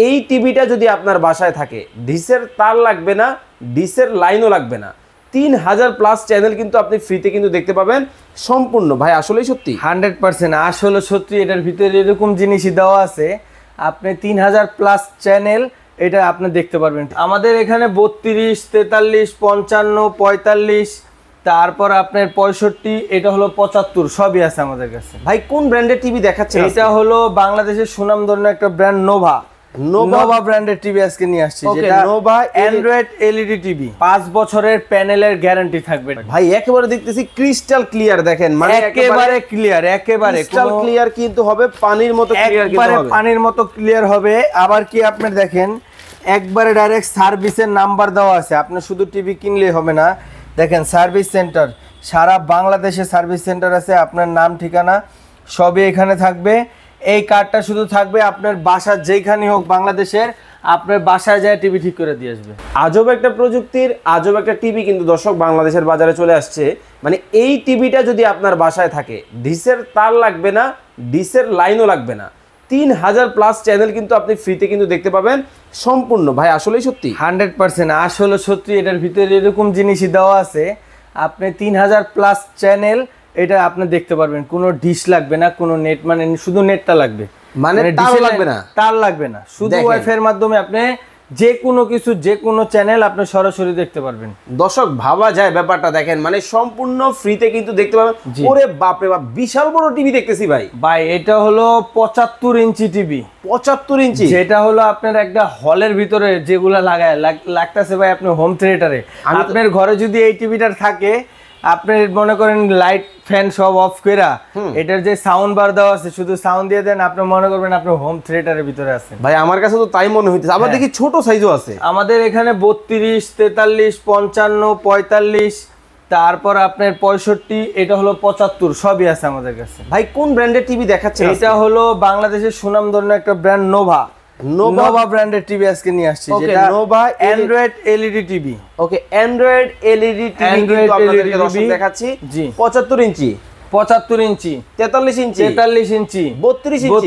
এই টিভিটা যদি আপনার বাসায় থাকে, ডিশের তার লাগবে না, ডিশের লাইনও লাগবে না, 3000 প্লাস চ্যানেল কিন্তু আপনি ফ্রিতে কিন্তু দেখতে পাবেন সম্পূর্ণ। ভাই আসলেই সত্যি? 100% আসলে সত্যি। এটার ভিতরে এরকম জিনিসই দেওয়া আছে, আপনি 3000 প্লাস চ্যানেল এটা আপনি দেখতে পারবেন। আমাদের এখানে 32, 43, 55, 45, তারপর আপনার 65, এটা হলো 75, সবই আছে আমাদের কাছে। ভাই কোন ব্র্যান্ডের টিভি দেখাচ্ছেন? এটা হলো বাংলাদেশের সুনামধন্য একটা ব্র্যান্ড নোভা। নোভা ব্র্যান্ডের টিভি আজকে নিয়ে আসছি, যেটা নোভা অ্যান্ড্রয়েড এলইডি টিভি। 5 বছরের প্যানেলের গ্যারান্টি থাকবে। ভাই একেবারে দেখতেছি ক্রিস্টাল ক্লিয়ার, দেখেন মানে একেবারে ক্লিয়ার, একেবারে ক্রিস্টাল ক্লিয়ার কিন্তু হবে, পানির মতো ক্লিয়ার কিন্তু হবে, পানির মতো ক্লিয়ার হবে। আবার কি আপনি দেখেন একবারে ডাইরেক্ট সার্ভিসের নাম্বার দেওয়া আছে, আপনি শুধু টিভি কিনলেই হবে না। দেখেন সার্ভিস সেন্টার, সারা বাংলাদেশে সার্ভিস সেন্টার আছে, আপনার নাম ঠিকানা সবই এখানে থাকবে। এই কার্ডটা শুধু থাকবে আপনার বাসা যেখানে হোক বাংলাদেশের, আপনার বাসায় যায় টিভি ঠিক করে দিয়ে আসবে। আজব একটা প্রযুক্তির আজব একটা টিভি কিন্তু দর্শক বাংলাদেশের বাজারে চলে আসছে। মানে এই টিভিটা যদি আপনার বাসায় থাকে, ডিশের তার লাগবে না, ডিশের লাইনও লাগবে না, 3000 প্লাস চ্যানেল কিন্তু আপনি ফ্রিতে কিন্তু দেখতে পাবেন সম্পূর্ণ। ভাই আসলেই সত্যি? 100% আসলে সত্যি। এটার ভিতরে এরকম জিনিসই দেওয়া আছে, আপনি 3000 প্লাস চ্যানেল এটা আপনি দেখতে পারবেন। কোনো ডিশ লাগবে না, কোনো নেট, মানে শুধু নেটটা লাগবে, মানে তার লাগবে না, তার লাগবে না, শুধু ওয়াইফাই এর মাধ্যমে আপনি যে কোনো কিছু, যে কোনো চ্যানেল আপনি সরাসরি দেখতে পারবেন। দর্শক ভাবা যায় ব্যাপারটা, দেখেন মানে সম্পূর্ণ ফ্রিতে কিন্তু দেখতে পাবেন। ওরে বাপ রে বাপ, বিশাল বড় টিভি দেখতেছি ভাই। ভাই এটা হলো 75 ইঞ্চি টিভি। 75 ইঞ্চি, যেটা হলো আপনার একটা হলের ভিতরে যেগুলা লাগায় লাগতেছে ভাই আপনার হোম থিয়েটারে। আপনার ঘরে যদি এই টিভিটা থাকে, আপনি মনে করেন লাইট ফ্যান সব অফ করে এটার যে সাউন্ড বার দেওয়া আছে, শুধু সাউন্ড দিয়ে দেন, আপনি মনে করবেন আপনি হোম থিয়েটারের ভিতরে আছেন। ভাই আমার কাছে তো তাই মনে হইতেছে। আবার দেখি ছোট সাইজও আছে আমাদের এখানে 32, 43, 55, 45, তারপর আপনার 65, এটা হলো 75, সবই আছে আমাদের কাছে। ভাই কোন ব্র্যান্ডের টিভি দেখাচ্ছেন? এটা হলো বাংলাদেশের সুনামধন্য একটা ব্র্যান্ড নোভা। নোভা ব্র্যান্ডের টিভি আজকে নিয়ে আসছি, যেটা নোভা অ্যান্ড্রয়েড এলইডি টিভি। ওকে, অ্যান্ড্রয়েড এলইডি টিভি কিন্তু আপনাদেরকে দর্শক দেখাচ্ছি। জি, 75 ইঞ্চি, 75 ইঞ্চি, 43 ইঞ্চি, 43 ইঞ্চি,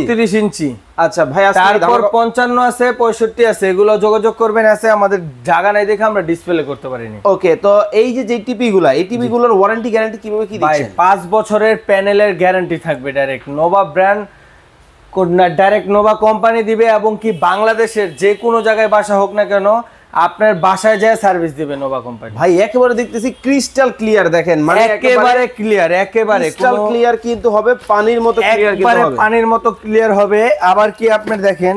32 ইঞ্চি। আচ্ছা ভাই, তারপর 55 আছে, 65 আছে, এগুলো যোগাযোগ করবেন। আছে আমাদের জায়গা নাই দেখে আমরা ডিসপ্লে করতে পারিনি। ওকে, তো এই যে টিভিগুলো, এই টিভিগুলোর ওয়ারেন্টি গ্যারান্টি কিভাবে কি দিচ্ছেন? 5 বছরের প্যানেলের গ্যারান্টি থাকবে, direct Nova brand, direct Nova company দিবে, এবং কি বাংলাদেশের যে কোনো জায়গায় বাসা হোক না কেন, আপনার বাসায় যায় সার্ভিস দিবে নোভা কোম্পানি। ভাই একেবারে দেখতেছি ক্রিস্টাল ক্লিয়ার, দেখেন মানে একেবারে ক্লিয়ার, একেবারে ক্রিস্টাল ক্লিয়ার কিন্তু হবে, পানির মতো ক্লিয়ার কিন্তু হবে, পানির মতো ক্লিয়ার হবে। আবার কি আপনি দেখেন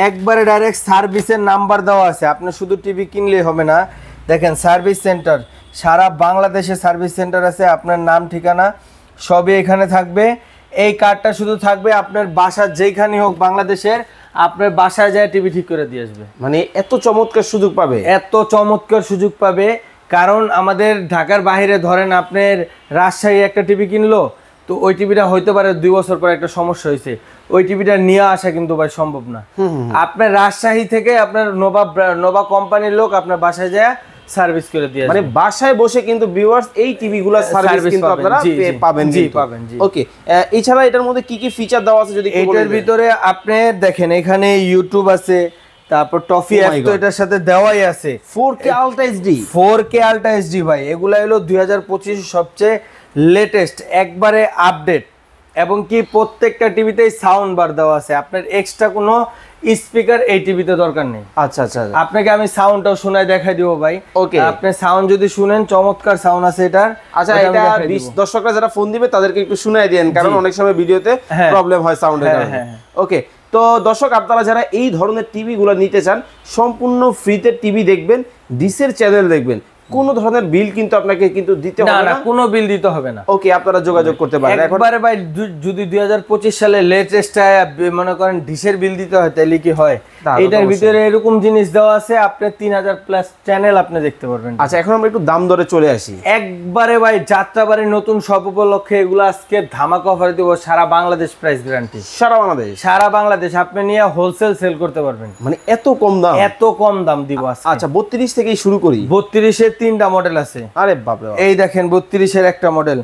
একবারে ডাইরেক্ট সার্ভিসের নাম্বার দেওয়া আছে, আপনি শুধু টিভি কিনলেই হবে না। দেখেন সার্ভিস সেন্টার, সারা বাংলাদেশে সার্ভিস সেন্টার আছে, আপনার নাম ঠিকানা সবই এখানে থাকবে। এই কার্ডটা শুধু থাকবে আপনার বাসা যেখানে হোক বাংলাদেশের, আপনার বাসায় যায় টিভি ঠিক করে দিয়ে আসবে। মানে এত চমৎকার সুযোগ পাবে, এত চমৎকার সুযোগ পাবে। কারণ আমাদের ঢাকার বাইরে ধরেন আপনার রাজশাহী একটা টিভি কিনলো, তো ওই টিভিটা হইতে পারে 2 বছর পর একটা সমস্যা হয়েছে, ওই টিভিটা নিয়ে আসা কিন্তু ভাই সম্ভব না। আপনার রাজশাহী থেকে আপনার নোভা কোম্পানির লোক আপনার বাসায় যায় সার্ভিস করে দিয়ে, মানে বাসায় বসে কিন্তু ভিউয়ার্স এই টিভিগুলো সার্ভিস কিন্তু আপনারা পাবেন। জি পাবেন। ওকে, এছাড়া এটার মধ্যে কি কি ফিচার দেওয়া আছে যদি একটু বলেন? এটার ভিতরে আপনি দেখেন এখানে ইউটিউব আছে, তারপর টফি অ্যাপ তো এটার সাথে দেওয়াই আছে। 4K ultra HD, 4K ultra HD ভাই, এগুলা হলো 2025 সবচেয়ে লেটেস্ট একবারে আপডেট। এবং কি প্রত্যেকটা টিভিতেই সাউন্ড বার দেওয়া আছে, আপনার এক্সট্রা কোনো স্পিকার এই টিভিতে দরকার নেই। আচ্ছা আচ্ছা, আপনাকে আমি সাউন্ডটাও শোনাই দেখাই দিব ভাই। ওকে, আপনি সাউন্ড যদি শুনেন, চমৎকার সাউন্ড আছে এটার। আচ্ছা, এটা 20 দর্শকরা যারা ফোন দিবে তাদেরকে একটু শুনাই দেন, কারণ অনেক সময় ভিডিওতে প্রবলেম হয় সাউন্ডের কারণে। ওকে, তো দর্শক আপনারা যারা এই ধরনের টিভিগুলো নিতে চান, সম্পূর্ণ ফ্রিতে টিভি দেখবেন, ডিশের চ্যানেল দেখবেন, কোনো ধরনের বিল কিন্তু আপনাকে কিন্তু দিতে হবে না, কোনো বিল দিতে হবে না। ওকে, আপনারা যোগাযোগ করতে পারেন একবারে ভাই। যদি 2025 সালে লেটেস্ট মনে করেন ডিশের বিল দিতে হয়, তাহলে কি হয়? এটার ভিতরে এরকম জিনিস দেওয়া আছে, আপনি 3000 প্লাস চ্যানেল আপনি দেখতে পারবেন। আচ্ছা, এখন আমরা একটু দাম দরে চলে আসি। একবারে ভাই যাত্রাবাড়ি নতুন সব উপলক্ষে এগুলো আজকে ধামাকা অফার দিব, সারা বাংলাদেশ প্রাইস গ্যারান্টি। সারা বাংলাদেশ আপনি নিয়ে হোলসেল সেল করতে পারবেন। মানে এত কম দাম, এত কম দাম দিব আজকে। আচ্ছা, 32 থেকেই শুরু করি। 32 এর 3টা মডেল আছে। আরে বাপ রে, এই দেখেন 32 এর একটা মডেল,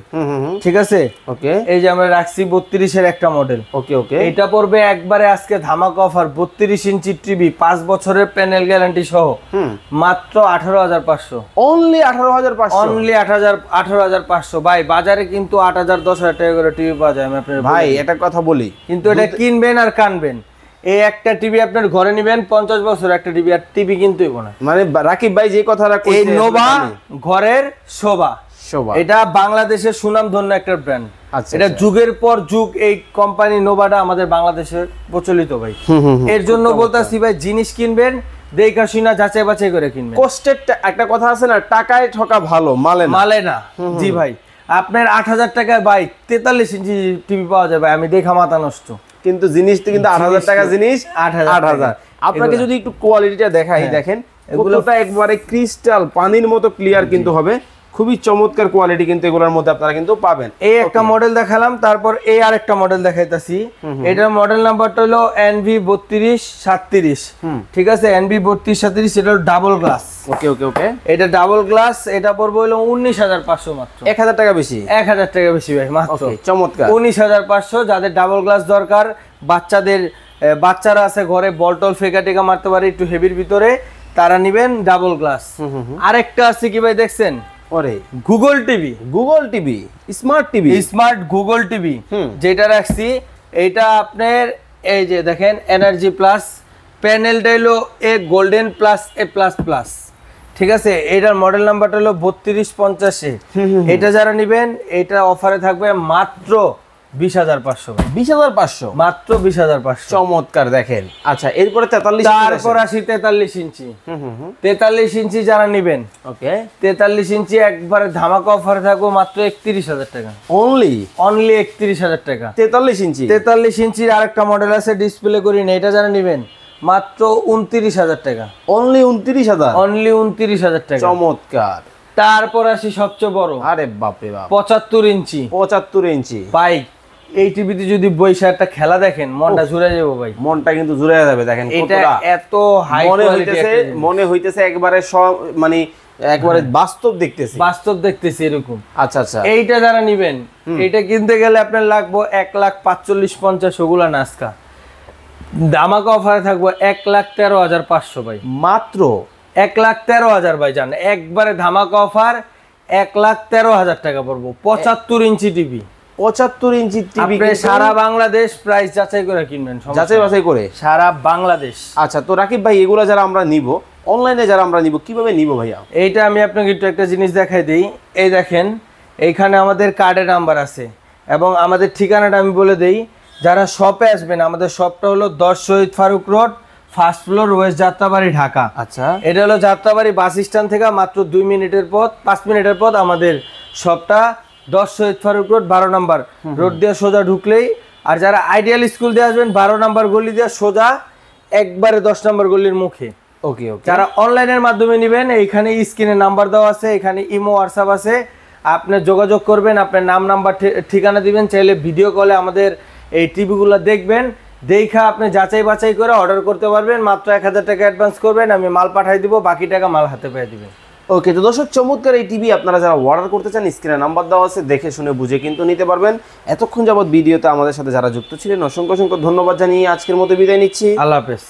ঠিক আছে? ওকে, এই যে আমরা রাখছি 32 এর একটা মডেল। ওকে ওকে, এটা পড়বে একবারে আজকে ধামাকা অফার 32 ইঞ্চি ইঞ্চি টিভি 5 বছরের প্যানেল গ্যারান্টি সহ মাত্র 18,500। অনলি 18,500, অনলি 18,500 ভাই। বাজারে কিন্তু 8,000 10,000 টাকা করে টিভি পাওয়া যায়। আমি আপনার ভাই এটা কথা বলি, কিন্তু এটা কিনবেন আর কানবেন। এই একটা টিভি আপনার ঘরে নেবেন 50 বছর একটা টিভি, আর টিভি কিনতেই না। মানে রাকিব ভাই যে কথাটা কইছে, এই নোভা ঘরের শোভা, শোভা এটা বাংলাদেশের সুনামধন্য একটা ব্র্যান্ড। আচ্ছা, এটা যুগের পর যুগ এই কোম্পানি নোভাটা আমাদের বাংলাদেশের প্রচলিত ভাই। এর জন্য বলতাছি ভাই, জিনিস কিনবেন দেখা শুনা যাচাই বাছাই করে কিনবেন। কষ্টের একটা কথা আছে না, টাকায় ঠকা ভালো, মালে না। জি ভাই, আপনার 8,000 টাকায় ভাই 43 ইঞ্চি টিভি পাওয়া যাবে, আমি দেখা মাথা নষ্ট। কিন্তু জিনিস তো কিন্তু 8,000 টাকা জিনিস, 8,000। আপনাকে যদি একটু কোয়ালিটিটা দেখাই, দেখেন এগুলোটা একবারে ক্রিস্টাল পানির মতো ক্লিয়ার কিন্তু হবে, খুবই চমৎকার কোয়ালিটি কিন্তু এগুলোর মধ্যে আপনারা কিন্তু পাবেন। এই একটা মডেল দেখালাম, তারপর এই আরেকটা মডেল দেখাইতাছি। এটার মডেল নাম্বারটা হলো NV3237। ঠিক আছে, NV3237, এটা ডাবল গ্লাস। ওকে ওকে ওকে, এটা ডাবল গ্লাস, এটা পড়বে হলো 19,500 মাত্র। 1,000 টাকা বেশি, 1,000 টাকা বেশি ভাই মাত্র। চমৎকার, 19,500। যাদের ডাবল গ্লাস দরকার, বাচ্চারা আছে ঘরে, বলটল ফেকা টেকা মারতে পারে একটু হেভির ভিতরে, তারা নিবেন ডাবল গ্লাস। আরেকটা আছে কি ভাই দেখছেন, Google TV, smart Google TV যেটা রাখছি, এইটা আপনার এই যে দেখেন এনার্জি প্লাস, প্যানেলটা হলো এ গোল্ডেন প্লাস এ প্লাস প্লাস। ঠিক আছে, এটার মডেল নাম্বারটা হলো 3250। এটা যারা নিবেন, এটা অফারে থাকবে মাত্র 20,500। 20,500 মাত্র 20,500। চমৎকার, দেখেন। আচ্ছা, এরপরে 43, তারপর আসি 43 ইঞ্চি। 43 ইঞ্চি যারা নিবেন, ওকে, 43 ইঞ্চি একবারে ধামাকা অফারে থাকবে মাত্র 31,000 টাকা। অনলি 31,000 টাকা। 43 ইঞ্চির আরেকটা মডেল আছে, ডিসপ্লে করি না, এটা যারা নিবেন মাত্র 29,000 টাকা। অনলি 29,000 টাকা। চমৎকার। তারপর আসি সবচেয়ে বড়, আরে বাপরে বাপ, 75 ইঞ্চি। ভাই এই টিভিতে যদি বইসা একটা খেলা দেখেন, মনটা জুড়ে যাবে ভাই, মনটা কিন্তু জুড়ে যাবে। দেখেন এটা এত হাই মনে হইতেছে একবারে মানে একবারে বাস্তব দেখতেছি এরকম। আচ্ছা আচ্ছা, এইটা যারা নিবেন, এটা কিনতে গেলে আপনার লাগবে 1,45,50 ওগুলা নাস্কা। ধামাকা অফারে থাকবো 1,13,500 ভাই, মাত্র 1,13,000 ভাই। জান একবারে ধামাকা অফার, 1,13,000 টাকা পড়বো। 75 ইঞ্চি টিভি, 75 ইঞ্চি টিভি সারা বাংলাদেশ প্রাইস যাচাই করে কিনবেন, যাচাই বাছাই করে সারা বাংলাদেশ। আচ্ছা, তো রাকিব ভাই এগুলো যারা আমরা নিব, অনলাইনে যারা আমরা নিব, কিভাবে নিব ভাইয়া? এইটা আমি আপনাকে একটু একটা জিনিস দেখাই দিই। এই দেখেন, এইখানে আমাদের কার্ডের নাম্বার আছে এবং আমাদের ঠিকানাটা আমি বলে দেই। যারা শপে আসবেন, আমাদের শপটা হলো 10 Shahid Faruk road, first floor, west Jatrabari, Dhaka. আচ্ছা, এটা হলো যাত্রাবাড়ি বাস স্ট্যান্ড থেকে মাত্র 5 মিনিটের পথ আমাদের শপটা। 10 শহীদ ফারুক রোড 12 নম্বর রোড দিয়ে সোজা ঢুকলেই। আর যারা আইডিয়াল স্কুল দিয়ে আসবেন, 12 নম্বর গলি দিয়ে সোজা একবারে 10 নম্বর গলির মুখে। ওকে ওকে। যারা অনলাইনের মাধ্যমে নেবেন, এইখানে স্ক্রিনে নাম্বার দেওয়া আছে, এখানে ইমো হোয়াটসঅ্যাপ আছে, আপনি যোগাযোগ করবেন, আপনার নাম নাম্বার ঠিকানা দিবেন, চাইলে ভিডিও কলে আমাদের এই টিভিগুলো দেখবেন, দেখা আপনি যাচাই বাছাই করে অর্ডার করতে পারবেন। মাত্র 1,000 টাকা অ্যাডভান্স করবেন, আমি মাল পাঠিয়ে দিব, বাকি টাকা মাল হাতে পেয়ে দিবেন। ওকে, তো দর্শক চমৎকার এই টিভি আপনারা যারা অর্ডার করতে চান, স্ক্রিনে নাম্বার দেওয়া আছে, দেখে শুনে বুঝে কিন্তু নিতে পারবেন। এতক্ষণ যাবত ভিডিওতে আমাদের সাথে যারা যুক্ত ছিলেন, অসংখ্য ধন্যবাদ জানিয়ে আজকের মতো বিদায় নিচ্ছি। আল্লাহ হাফেজ।